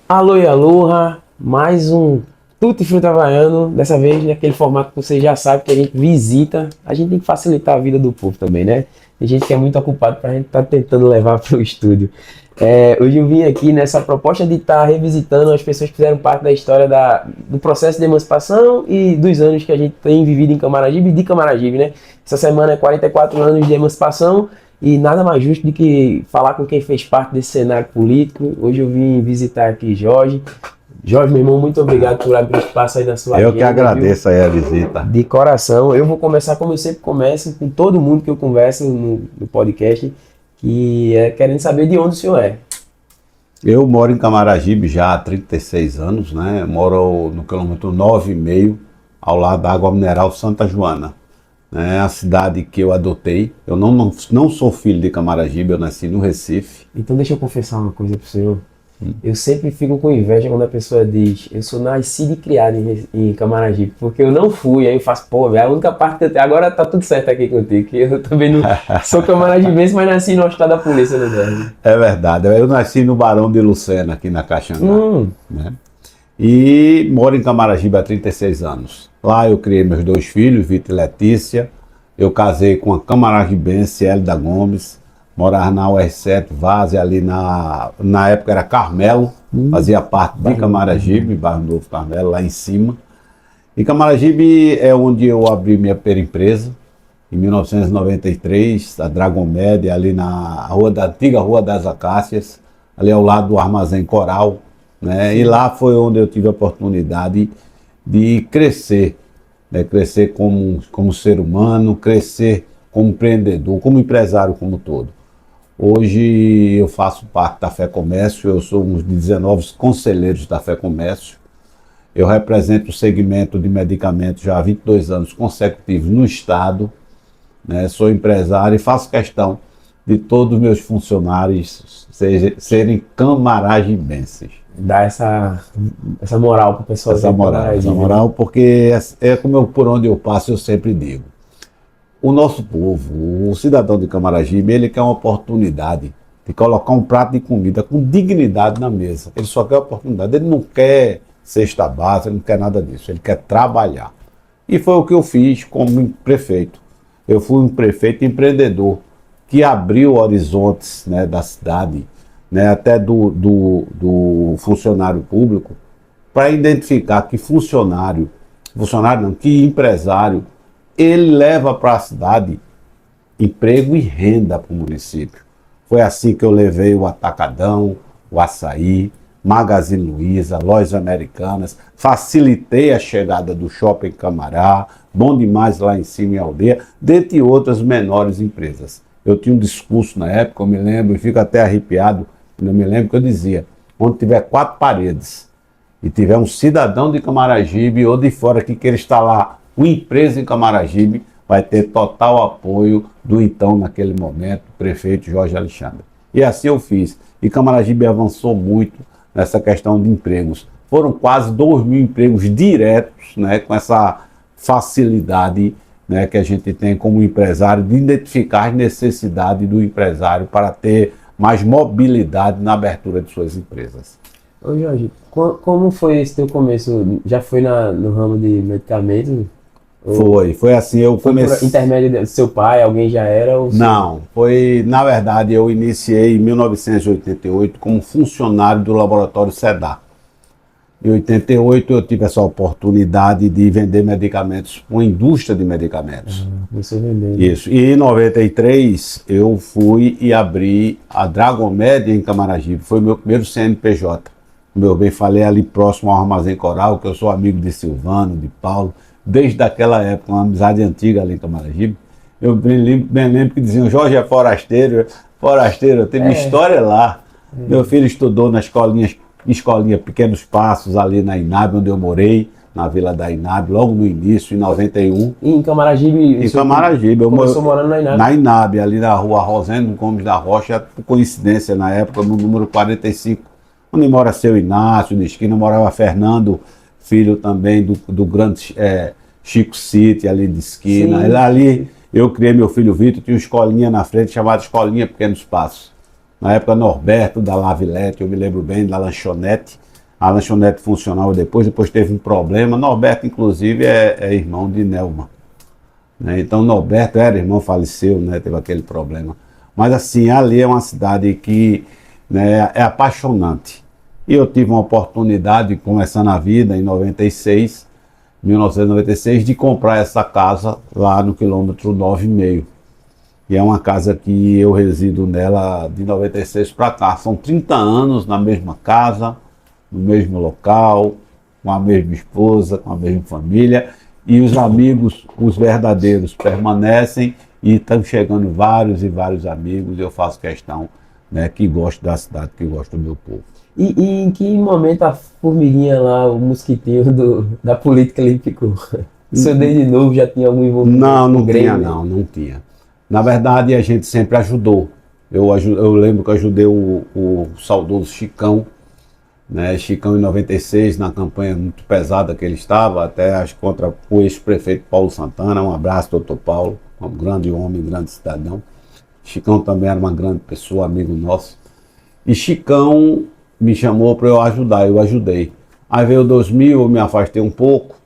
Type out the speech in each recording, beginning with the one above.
Alô e aloha, mais um Tutti Frutti Havaiano, dessa vez naquele formato que você já sabe que a gente visita, a gente tem que facilitar a vida do povo também, né? Tem gente que é muito ocupado para a gente estar tentando levar para o estúdio. Hoje eu vim aqui nessa proposta de estar revisitando as pessoas que fizeram parte da história do processo de emancipação e dos anos que a gente tem vivido em Camaragibe e de Camaragibe, né? Essa semana é 44 anos de emancipação e nada mais justo do que falar com quem fez parte desse cenário político. Hoje eu vim visitar aqui Jorge. Jorge, meu irmão, muito obrigado por abrir espaço aí na sua Eu agenda. que agradeço aí a visita. De coração. Eu vou começar como eu sempre começo, com todo mundo que eu converso no podcast, que é querendo saber de onde o senhor é. Eu moro em Camaragibe já há 36 anos, né? Moro no quilômetro 9,5, ao lado da Água Mineral Santa Joana. É a cidade que eu adotei. Eu não sou filho de Camaragibe, eu nasci no Recife. Então deixa eu confessar uma coisa pro senhor. Eu sempre fico com inveja quando a pessoa diz eu sou nascido e criado em Camaragibe, porque eu não fui, aí eu faço, pô, é a única parte que eu tenho. Agora tá tudo certo aqui contigo, que eu também não sou camaragibense, mas nasci no hospital da polícia no Derby. É verdade, eu nasci no Barão de Lucena, aqui na Caxangá, né? E moro em Camaragibe há 36 anos. Lá eu criei meus dois filhos, Vitor e Letícia. Eu casei com a camaragibense, Hélida Gomes. Morava na UR7, Várzea, ali na época era Carmelo, fazia parte de Camaragibe, Bairro Novo Carmelo, lá em cima. E Camaragibe é onde eu abri minha primeira empresa, em 1993, a Dragon Med, ali na antiga Rua das Acácias, ali ao lado do Armazém Coral, né? E lá foi onde eu tive a oportunidade de crescer, né? Crescer como ser humano, crescer como empreendedor, como empresário como todo. Hoje eu faço parte da Fé Comércio, eu sou um dos 19 conselheiros da Fé Comércio. Eu represento o segmento de medicamentos já há 22 anos consecutivos no Estado, né? Sou empresário e faço questão de todos os meus funcionários serem camaragibenses. Dá essa moral pro pessoal. Essa moral, porque por onde eu passo eu sempre digo. O nosso povo, o cidadão de Camaragibe, ele quer uma oportunidade de colocar um prato de comida com dignidade na mesa. Ele só quer oportunidade, ele não quer cesta básica, ele não quer nada disso, ele quer trabalhar. E foi o que eu fiz como prefeito. Eu fui um prefeito empreendedor que abriu horizontes, né, da cidade, né, até do funcionário público, para identificar que que empresário, ele leva para a cidade emprego e renda para o município. Foi assim que eu levei o Atacadão, o Açaí, Magazine Luiza, Lojas Americanas, facilitei a chegada do Shopping Camará, Bom Demais lá em cima em Aldeia, dentre outras menores empresas. Eu tinha um discurso na época, eu me lembro, e fico até arrepiado, eu me lembro que eu dizia, onde tiver 4 paredes e tiver um cidadão de Camaragibe ou de fora que queira instalar uma empresa em Camaragibe, vai ter total apoio do então, naquele momento, prefeito Jorge Alexandre. E assim eu fiz. E Camaragibe avançou muito nessa questão de empregos. Foram quase 2.000 empregos diretos, né, com essa facilidade, né, que a gente tem como empresário de identificar as necessidades do empresário para ter mais mobilidade na abertura de suas empresas. Ô Jorge, como foi esse teu começo? Já foi no ramo de medicamentos? Foi assim, eu Foi comecei... por intermédio do seu pai, alguém já era? Não, na verdade, eu iniciei em 1988 como funcionário do laboratório SEDAR. Em 88 eu tive essa oportunidade de vender medicamentos com a indústria de medicamentos. Você vendendo. Isso. E em 93 eu fui e abri a Dragon Med em Camaragibe. Foi o meu primeiro CNPJ. Como eu bem falei, ali próximo ao Armazém Coral, que eu sou amigo de Silvano, de Paulo, desde aquela época, uma amizade antiga ali em Camaragibe. Eu bem lembro que diziam, Jorge é forasteiro, eu tenho minha história lá. Meu filho estudou na escolinha Pequenos Passos, ali na INAB, onde eu morei, na Vila da INAB, logo no início, em 91. E em Camaragibe? Em Camaragibe. Eu começou morando na INAB? Na INAB, ali na rua Rosendo Gomes da Rocha, por coincidência, na época, no número 45, onde mora seu Inácio, na esquina, morava Fernando, filho também do grande Chico City, ali de esquina. Sim. Ali eu criei meu filho Vitor, tinha uma escolinha na frente chamada Escolinha Pequenos Passos. Na época, Norberto, da Lavilete, eu me lembro bem, da lanchonete, a lanchonete funcionava depois teve um problema. Norberto, inclusive, é irmão de Nelma, né? Então, Norberto era irmão, faleceu, né? Teve aquele problema. Mas, assim, ali é uma cidade que, né, é apaixonante. E eu tive uma oportunidade, começando a vida, em 1996, de comprar essa casa lá no quilômetro 9,5. E é uma casa que eu resido nela de 96 para cá. São 30 anos na mesma casa, no mesmo local, com a mesma esposa, com a mesma família, e os amigos, os verdadeiros, permanecem e estão chegando vários e vários amigos. Eu faço questão, né, que gosto da cidade, que gosto do meu povo. E em que momento a formiguinha lá, o mosquitinho da política ele ficou? O senhor desde novo já tinha algum envolvimento? Não tinha, não tinha. Na verdade, a gente sempre ajudou. Eu lembro que eu ajudei o saudoso Chicão, né? Chicão em 96, na campanha muito pesada que ele estava, até acho contra o ex-prefeito Paulo Santana. Um abraço, doutor Paulo, um grande homem, um grande cidadão. Chicão também era uma grande pessoa, amigo nosso. E Chicão me chamou para eu ajudar, eu ajudei. Aí veio 2000, eu me afastei um pouco,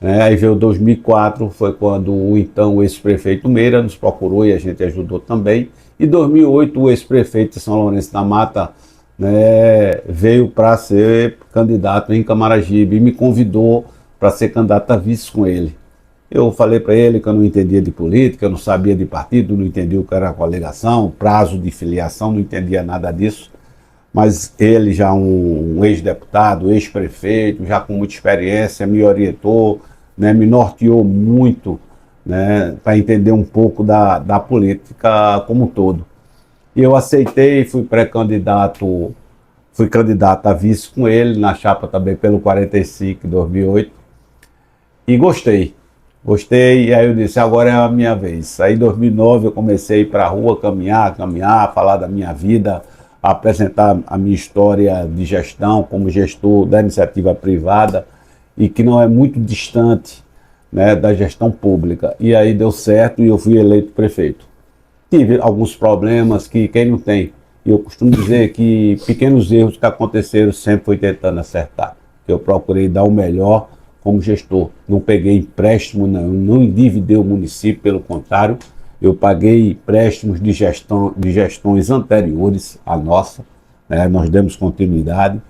né? Aí veio 2004, foi quando o ex-prefeito Meira nos procurou e a gente ajudou também. E 2008, o ex-prefeito de São Lourenço da Mata, né, veio para ser candidato em Camaragibe e me convidou para ser candidato a vice com ele. Eu falei para ele que eu não entendia de política, eu não sabia de partido, não entendia o que era coligação, prazo de filiação, não entendia nada disso. Mas ele, já um ex-deputado, ex-prefeito, já com muita experiência, me orientou, né, me norteou muito, né, para entender um pouco da política como um todo. E eu aceitei, fui candidato a vice com ele, na chapa também pelo 45 em 2008, e gostei, e aí eu disse, agora é a minha vez. Aí em 2009 eu comecei a ir para a rua, caminhar, falar da minha vida, apresentar a minha história de gestão como gestor da iniciativa privada e que não é muito distante, né, da gestão pública. E aí deu certo e eu fui eleito prefeito. Tive alguns problemas que quem não tem. E eu costumo dizer que pequenos erros que aconteceram sempre fui tentando acertar. Eu procurei dar o melhor como gestor. Não peguei empréstimo, não endividei o município, pelo contrário, eu paguei empréstimos de gestões anteriores à nossa, né? Nós demos continuidade,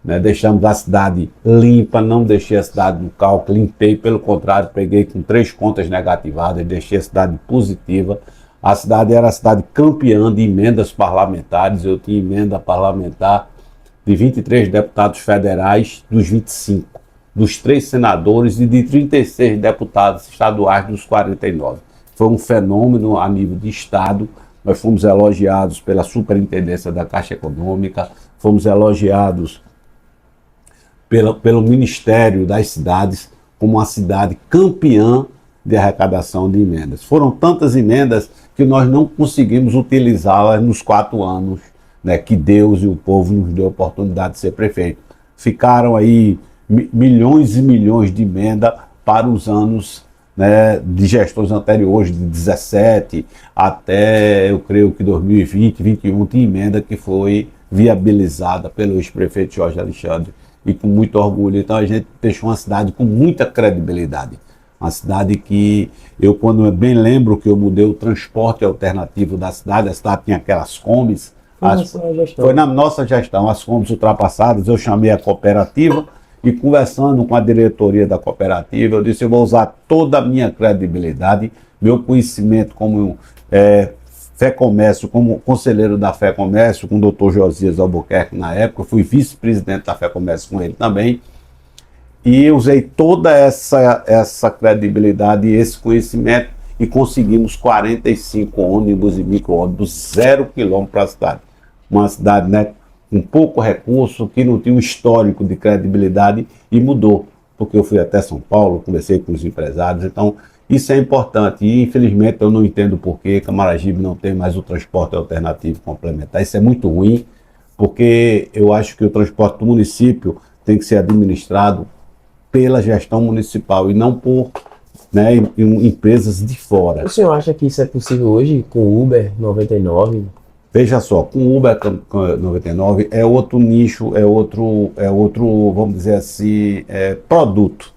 né? Deixamos a cidade limpa, não deixei a cidade no caos, limpei, pelo contrário, peguei com 3 contas negativadas, deixei a cidade positiva. A cidade era a cidade campeã de emendas parlamentares, eu tinha emenda parlamentar de 23 deputados federais dos 25, dos 3 senadores e de 36 deputados estaduais dos 49. Foi um fenômeno a nível de Estado. Nós fomos elogiados pela Superintendência da Caixa Econômica, fomos elogiados pelo Ministério das Cidades como uma cidade campeã de arrecadação de emendas. Foram tantas emendas que nós não conseguimos utilizá-las nos 4 anos, né, que Deus e o povo nos deu a oportunidade de ser prefeito. Ficaram aí milhões e milhões de emenda para os anos, né, de gestões anteriores, de 17 até, eu creio que 2020, 2021, tinha emenda que foi viabilizada pelo ex-prefeito Jorge Alexandre, e com muito orgulho. Então a gente deixou uma cidade com muita credibilidade. Uma cidade que eu, quando bem lembro que eu mudei o transporte alternativo da cidade, a cidade tinha aquelas combis, foi na nossa gestão, as combis ultrapassadas, eu chamei a cooperativa, e conversando com a diretoria da cooperativa, eu disse, eu vou usar toda a minha credibilidade, meu conhecimento como Fé Comércio, como conselheiro da Fé Comércio, com o Dr. Josias Albuquerque na época, eu fui vice-presidente da Fé Comércio com ele também, e eu usei toda essa credibilidade e esse conhecimento e conseguimos 45 ônibus e micro-ônibus 0 quilômetro para a cidade. Uma cidade, né, com pouco recurso, que não tinha um histórico de credibilidade, e mudou, porque eu fui até São Paulo, conversei com os empresários, então isso é importante. E infelizmente eu não entendo por que Camaragibe não tem mais o transporte alternativo complementar. Isso é muito ruim, porque eu acho que o transporte do município tem que ser administrado pela gestão municipal e não por, né, empresas de fora. O senhor acha que isso é possível hoje com o Uber 99? Veja só, com o Uber 99 é outro nicho, é outro, vamos dizer assim, produto.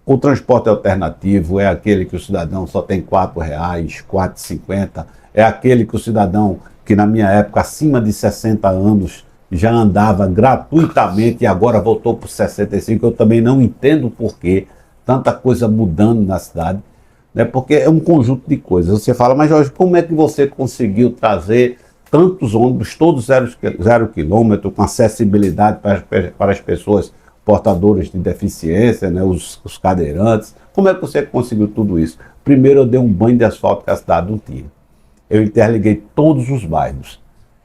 O transporte alternativo é aquele que o cidadão só tem R$4, R$4,50. É aquele que o cidadão, que na minha época, acima de 60 anos, já andava gratuitamente e agora voltou para os 65. Eu também não entendo por que tanta coisa mudando na cidade, né? Porque é um conjunto de coisas. Você fala, mas Jorge, como é que você conseguiu trazer tantos ônibus, todos zero quilômetro, com acessibilidade para as pessoas portadores de deficiência, né, os cadeirantes? Como é que você conseguiu tudo isso? Primeiro eu dei um banho de asfalto que a cidade não tinha. Eu interliguei todos os bairros.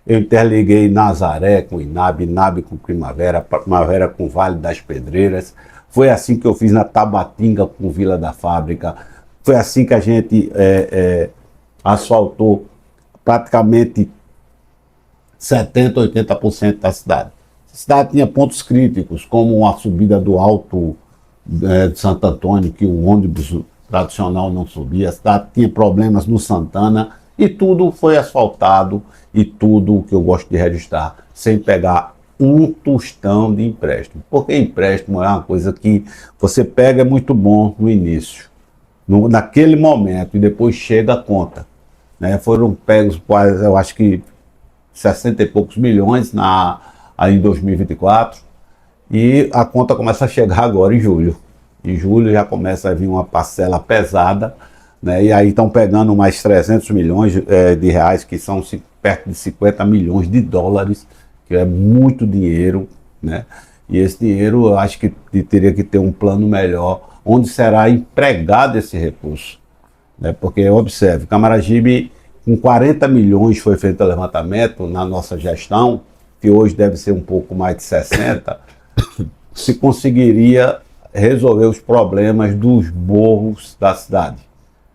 Eu interliguei Nazaré com Inabe, Inabe com Primavera, Primavera com Vale das Pedreiras. Foi assim que eu fiz na Tabatinga com Vila da Fábrica. Foi assim que a gente asfaltou praticamente 70%, 80% da cidade. A cidade tinha pontos críticos, como a subida do Alto de Santo Antônio, que o ônibus tradicional não subia. A cidade tinha problemas no Santana e tudo foi asfaltado e tudo o que eu gosto de registrar, sem pegar um tostão de empréstimo. Porque empréstimo é uma coisa que você pega, é muito bom no início, naquele momento, e depois chega a conta. Né? Foram pegos quase, eu acho que 60 e poucos milhões aí em 2024, e a conta começa a chegar agora em julho. Em julho já começa a vir uma parcela pesada, né? E aí estão pegando mais 300 milhões de reais, que são perto de 50 milhões de dólares, que é muito dinheiro, né? E esse dinheiro eu acho que teria que ter um plano melhor, onde será empregado esse recurso, né? Porque observe, Camaragibe, com 40 milhões foi feito o levantamento na nossa gestão, que hoje deve ser um pouco mais de 60, se conseguiria resolver os problemas dos morros da cidade.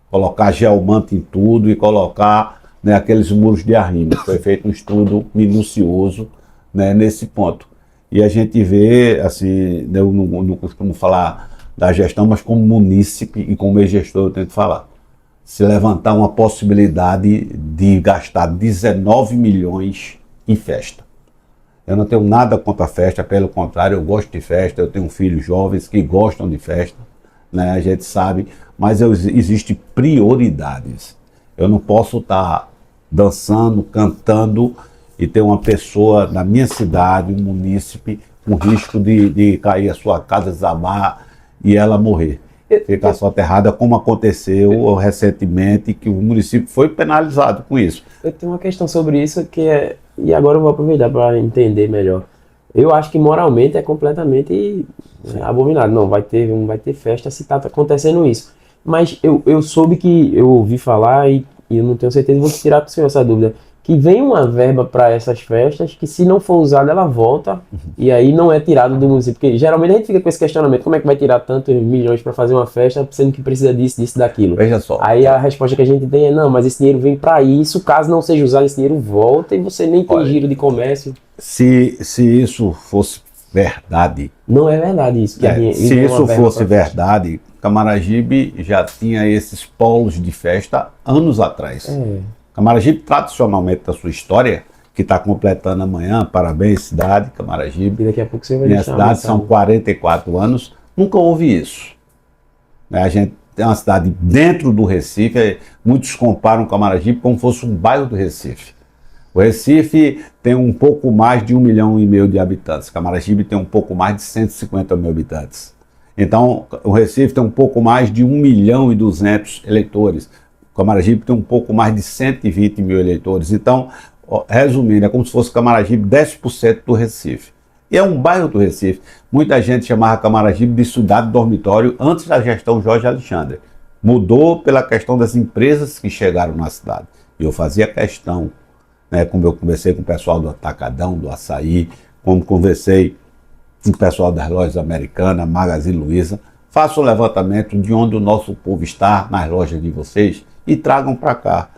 Colocar geomanta em tudo e colocar, né, aqueles muros de arrimo. Foi feito um estudo minucioso, né, nesse ponto. E a gente vê, assim, eu não costumo falar da gestão, mas como munícipe e como ex-gestor eu tento falar. Se levantar uma possibilidade de gastar 19 milhões em festa. Eu não tenho nada contra a festa, pelo contrário, eu gosto de festa, eu tenho filhos jovens que gostam de festa, né? A gente sabe, mas existem prioridades. Eu não posso estar dançando, cantando e ter uma pessoa na minha cidade, um munícipe, com risco de cair a sua casa, desabar e ela morrer. Ficar soterrada, como aconteceu recentemente, que o município foi penalizado com isso. Eu tenho uma questão sobre isso e agora eu vou aproveitar para entender melhor. Eu acho que moralmente é completamente abominável. Não vai ter festa se está acontecendo isso. Mas eu soube que, eu ouvi falar e eu não tenho certeza, vou tirar para o senhor essa dúvida, que vem uma verba para essas festas que, se não for usada, ela volta e aí não é tirado do município. Porque geralmente a gente fica com esse questionamento: como é que vai tirar tantos milhões para fazer uma festa, sendo que precisa disso, daquilo? Veja só. Aí a resposta que a gente tem é: não, mas esse dinheiro vem para isso, caso não seja usado, esse dinheiro volta e você nem tem giro de comércio. Se isso fosse verdade... Não é verdade isso. Se isso fosse verdade, Camaragibe já tinha esses polos de festa anos atrás. Camaragibe, tradicionalmente, da sua história, que está completando amanhã, parabéns, cidade, Camaragibe. E daqui a pouco você vai Minha cidade são 44 anos, nunca houve isso. A gente tem uma cidade dentro do Recife, muitos comparam Camaragibe como se fosse um bairro do Recife. O Recife tem um pouco mais de 1,5 milhão de habitantes, Camaragibe tem um pouco mais de 150 mil habitantes. Então, o Recife tem um pouco mais de 1.200.000 eleitores. Camaragibe tem um pouco mais de 120 mil eleitores. Então, resumindo, é como se fosse Camaragibe 10% do Recife. E é um bairro do Recife. Muita gente chamava Camaragibe de cidade dormitório antes da gestão Jorge Alexandre. Mudou pela questão das empresas que chegaram na cidade. E eu fazia questão, né, como eu conversei com o pessoal do Atacadão, do Açaí, como conversei com o pessoal das lojas americanas, Magazine Luiza, façam um levantamento de onde o nosso povo está nas lojas de vocês e tragam para cá.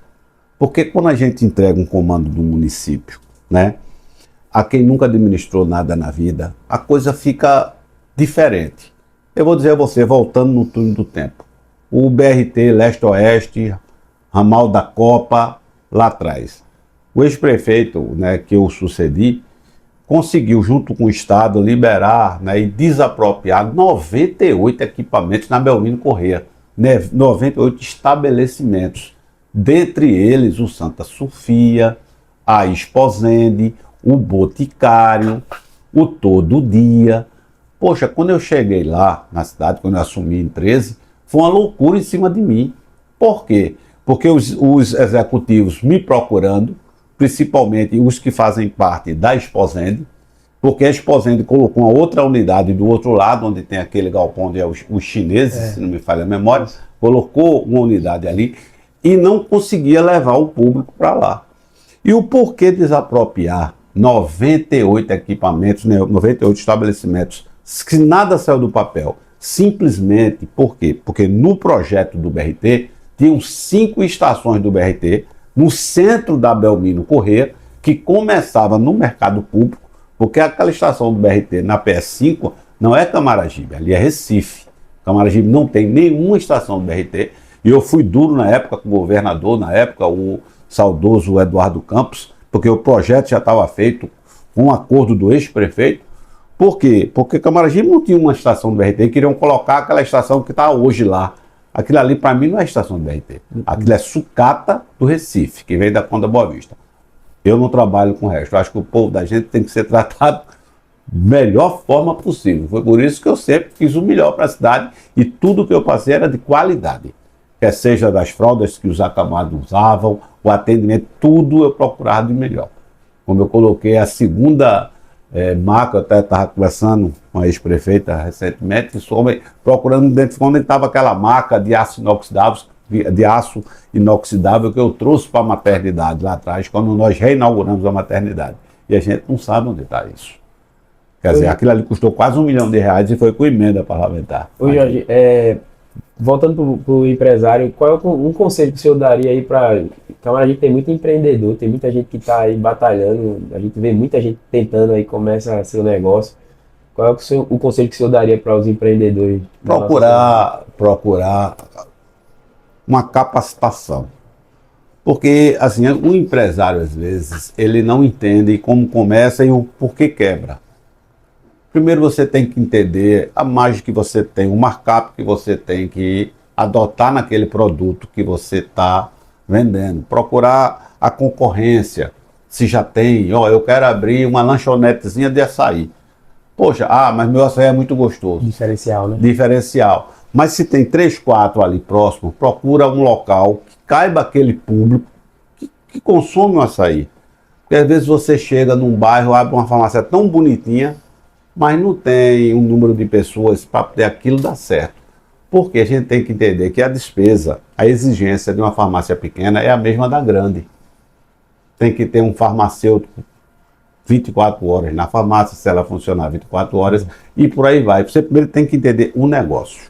Porque quando a gente entrega um comando do município, né, a quem nunca administrou nada na vida, a coisa fica diferente. Eu vou dizer a você, voltando no túnel do tempo, o BRT Leste-Oeste, ramal da Copa, lá atrás. O ex-prefeito, né, que eu sucedi, conseguiu, junto com o Estado, liberar, né, e desapropriar 98 equipamentos na Belmiro Corrêa, né, 98 estabelecimentos, dentre eles o Santa Sofia, a Exposende, o Boticário, o Todo Dia. Poxa, quando eu cheguei lá na cidade, quando eu assumi em 13, foi uma loucura em cima de mim. Por quê? Porque os executivos me procurando, principalmente os que fazem parte da Exposende, porque a Exposende colocou uma outra unidade do outro lado, onde tem aquele galpão onde é os chineses, se não me falha a memória, colocou uma unidade ali e não conseguia levar o público para lá. E o porquê desapropriar 98 equipamentos, né, 98 estabelecimentos, que nada saiu do papel? Simplesmente por quê? Porque no projeto do BRT, tinham 5 estações do BRT no centro da Belmiro Corrêa, que começava no mercado público, porque aquela estação do BRT na PS5 não é Camaragibe, ali é Recife. Camaragibe não tem nenhuma estação do BRT, e eu fui duro na época com o governador, na época o saudoso Eduardo Campos, porque o projeto já estava feito com um acordo do ex-prefeito. Por quê? Porque Camaragibe não tinha uma estação do BRT, queriam colocar aquela estação que está hoje lá. Aquilo ali, para mim, não é estação do BRT. Aquilo é sucata do Recife, que vem da Conda Boa Vista. Eu não trabalho com o resto. Eu acho que o povo da gente tem que ser tratado da melhor forma possível. Foi por isso que eu sempre fiz o melhor para a cidade e tudo que eu passei era de qualidade. Quer seja das fraldas que os acamados usavam, o atendimento, tudo eu procurava de melhor. Como eu coloquei a segunda maca, eu até estava conversando com a ex-prefeita recentemente, sobre, procurando identificar onde estava aquela maca de aço inoxidável que eu trouxe para a maternidade lá atrás, quando nós reinauguramos a maternidade. E a gente não sabe onde está isso. Quer dizer, aquilo ali custou quase R$1 milhão e foi com emenda parlamentar. Ô Jorge, voltando para o empresário, qual é um conselho que o senhor daria aí para... Então a gente tem muito empreendedor, tem muita gente que está aí batalhando, a gente vê muita gente tentando aí começar seu negócio. Qual é o conselho que o senhor daria para os empreendedores? Procurar uma capacitação. Porque assim, o empresário às vezes, ele não entende como começa e o porquê quebra. Primeiro você tem que entender a margem que você tem, o markup que você tem que adotar naquele produto que você está vendendo. Procurar a concorrência, se já tem, eu quero abrir uma lanchonetezinha de açaí. Poxa, mas meu açaí é muito gostoso. Diferencial, né? Diferencial. Mas se tem 3, 4 ali próximo, procura um local que caiba aquele público que consome o açaí. Porque às vezes você chega num bairro, abre uma farmácia tão bonitinha, mas não tem um número de pessoas para poder aquilo dar certo. Porque a gente tem que entender que a despesa, a exigência de uma farmácia pequena é a mesma da grande. Tem que ter um farmacêutico 24 horas na farmácia, se ela funcionar 24 horas, e por aí vai. Você primeiro tem que entender o negócio,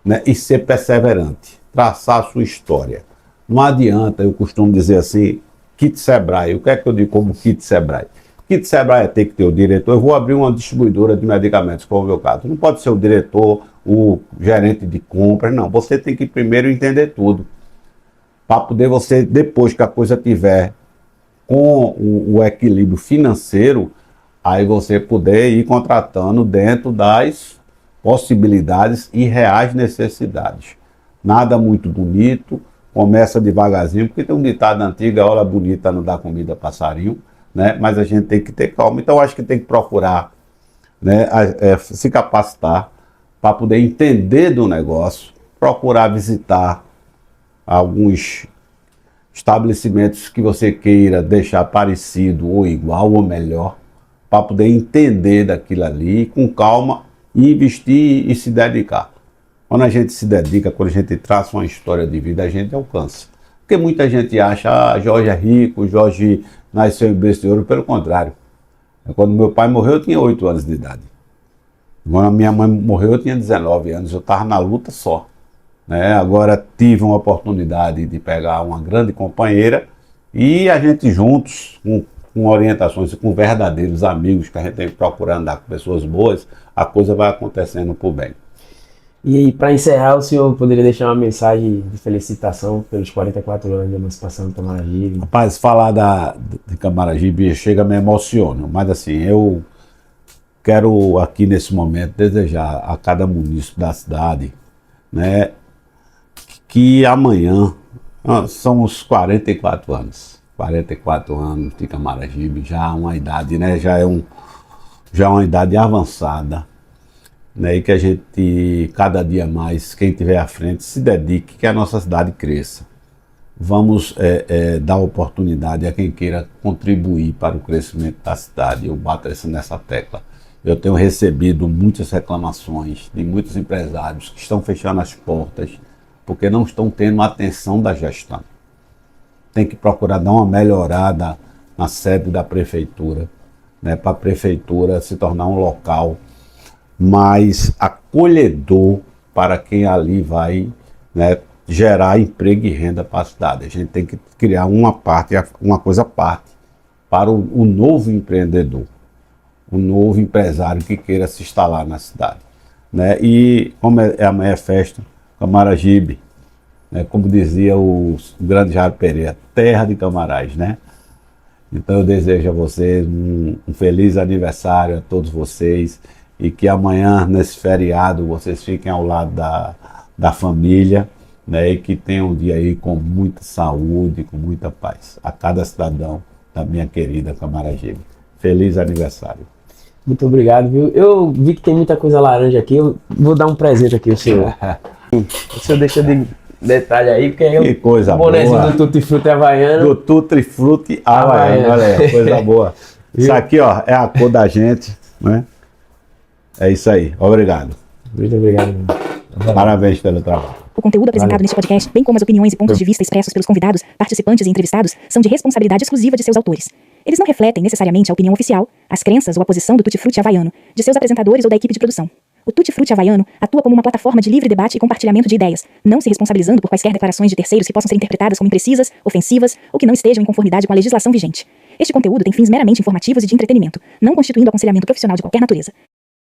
né? E ser perseverante, traçar a sua história. Não adianta, eu costumo dizer assim, kit Sebrae. O que é que eu digo como kit Sebrae? Kit Sebrae é ter que ter o diretor. Eu vou abrir uma distribuidora de medicamentos, como é o meu caso. Não pode ser o diretor, o gerente de compras, não. Você tem que primeiro entender tudo. Para poder você, depois que a coisa tiver com o equilíbrio financeiro, aí você poder ir contratando dentro das possibilidades e reais necessidades. Nada muito bonito, começa devagarzinho, porque tem um ditado antigo, a hora bonita não dá comida a passarinho, né? Mas a gente tem que ter calma. Então, eu acho que tem que procurar, né, se capacitar para poder entender do negócio, procurar visitar alguns estabelecimentos que você queira deixar parecido ou igual ou melhor, para poder entender daquilo ali, com calma, e investir e se dedicar. Quando a gente se dedica, quando a gente traça uma história de vida, a gente alcança. Porque muita gente acha, Jorge é rico, Jorge nasceu em berço de ouro. Pelo contrário. Quando meu pai morreu, eu tinha 8 anos de idade. Quando a minha mãe morreu, eu tinha 19 anos. Eu estava na luta só. Né? Agora tive uma oportunidade de pegar uma grande companheira e a gente juntos, com orientações e com verdadeiros amigos que a gente tem que procurar andar com pessoas boas, a coisa vai acontecendo por bem. E aí, para encerrar, o senhor poderia deixar uma mensagem de felicitação pelos 44 anos de emancipação do Camaragibe? Rapaz, falar de Camaragibe chega, me emociona, mas assim, eu quero aqui nesse momento desejar a cada munícipe da cidade, né, que amanhã são os 44 anos de Camaragibe, já uma idade, né, já é uma idade avançada, né, e que a gente, cada dia mais, quem tiver à frente, se dedique, que a nossa cidade cresça. Vamos dar oportunidade a quem queira contribuir para o crescimento da cidade. Eu bato nessa tecla. Eu tenho recebido muitas reclamações de muitos empresários que estão fechando as portas porque não estão tendo a atenção da gestão. Tem que procurar dar uma melhorada na sede da prefeitura, né, para a prefeitura se tornar um local mais acolhedor para quem ali vai, né, gerar emprego e renda para a cidade. A gente tem que criar uma coisa à parte para o novo empreendedor, o novo empresário que queira se instalar na cidade, né? E como amanhã é festa, Camaragibe, né, como dizia o grande Jairo Pereira, terra de Camarais, né? Então eu desejo a vocês um feliz aniversário a todos vocês e que amanhã, nesse feriado, vocês fiquem ao lado da família, né, e que tenham um dia aí com muita saúde, com muita paz. A cada cidadão da minha querida Camaragibe. Feliz aniversário. Muito obrigado, viu? Eu vi que tem muita coisa laranja aqui, eu vou dar um presente aqui ao senhor. O senhor deixa de detalhe aí, porque é que coisa o bonezinho boa. do Tutti Frutti Havaiano. Do Tutti Frutti Havaiano, olha aí, coisa boa. Isso aqui, ó, é a cor da gente, né? É isso aí, obrigado. Muito obrigado. Parabéns pelo trabalho. O conteúdo apresentado neste podcast, bem como as opiniões e pontos de vista expressos pelos convidados, participantes e entrevistados, são de responsabilidade exclusiva de seus autores. Eles não refletem necessariamente a opinião oficial, as crenças ou a posição do Tutti Frutti Havaiano, de seus apresentadores ou da equipe de produção. O Tutti Frutti Havaiano atua como uma plataforma de livre debate e compartilhamento de ideias, não se responsabilizando por quaisquer declarações de terceiros que possam ser interpretadas como imprecisas, ofensivas ou que não estejam em conformidade com a legislação vigente. Este conteúdo tem fins meramente informativos e de entretenimento, não constituindo aconselhamento profissional de qualquer natureza.